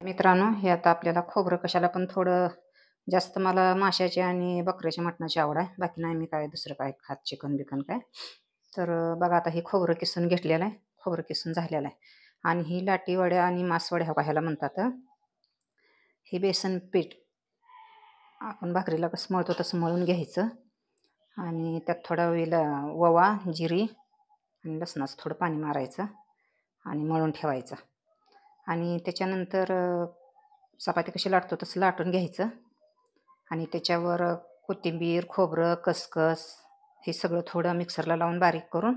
मित्रांनो, हे आता आपल्याला खोबरं कशाला पण थोडं जास्त मला माशाची आणि बकऱ्याच्या मटणाची आवड आहे. बाकी नाही मी काय दुसरं काय खात चिकन-बिकन काय. तर बघा आता हे खोबरं किसून घेतलेलं आहे. खोबरं किसून झालेलं आहे. आणि ही लाटीवड्या आणि मासवड्या हो का ह्याला म्हणतात. हे बेसन पीठ आपण भाकरीला कसं मळतो तसं मळून घ्यायचं आणि त्यात थोडा वेळ ओवा, जिरी आणि लसणाचं थोडं पाणी मारायचं आणि मळून ठेवायचं. आणि त्याच्यानंतर चपाती कशी लाटतो तसं लाटून घ्यायचं आणि त्याच्यावर कोथिंबीर, खोबरं, खसखस हे सगळं थोडं मिक्सरला लावून बारीक करून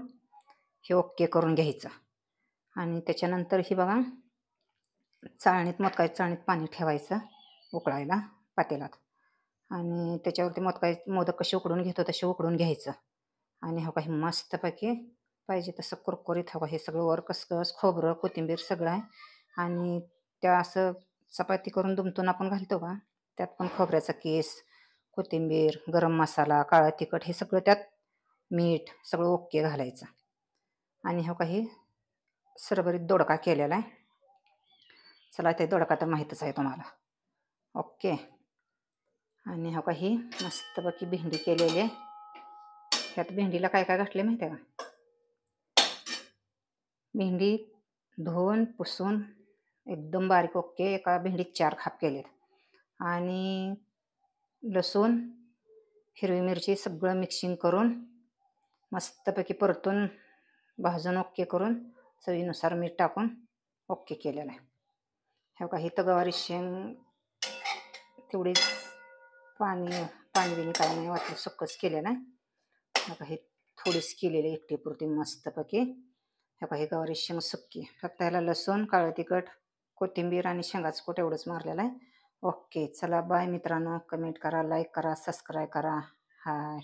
हे ओके करून घ्यायचं. आणि त्याच्यानंतर ही बघा चाळणीत मोदकाच्या चाळणीत पाणी ठेवायचं उकळायला पातेल्यात आणि त्याच्यावरती मोदक कसे उकडून घेतो तसे उकडून घ्यायचं. आणि हो का हे मस्तपैकी पाहिजे तसं कुरकुरीत हवं हे सगळं वर खसखस, खोबरं, कोथिंबीर सगळं आहे. आणि त्या असं चपाती करून दुमटून आपण घालतो का त्यात पण खोबऱ्याचा किस, कोथिंबीर, गरम मसाला, काळं तिखट हे सगळं त्यात मीठ सगळं ओके घालायचं. आणि हो का हे सरभरीत दोडका केलेला आहे. चला ते दोडका तर माहीतच आहे तुम्हाला. ओके. आणि हो का ही मस्तपैकी भेंडी केलेली आहे. ह्यात भेंडीला काय काय घातले माहिती आहे का? भेंडी धुवून पुसून एकदम बारीक ओके एका भेंडीत 4 खाप केलेत. आणि लसूण, हिरवी मिरची सगळं मिक्सिंग करून मस्तपैकी परतून भाजून ओके करून चवीनुसार मीठ टाकून ओके केलेलं आहे. हे का इथं गवारी शेंग तेवढीच पाणी बिणी काही नाही वाटलं सुक्कच केलेलं आहे. बघा हे थोडीच केलेली एकटीपुरती मस्तपैकी. हे बघा हे गवारी शेंग सुक्की फक्त ह्याला लसूण, काळं तिखट, कोथिंबीर आणि शेंगाचं कूट एवढंच मारलेलं आहे. ओके चला बाय मित्रांनो. कमेंट करा, लाईक करा, सबस्क्राईब करा. हाय.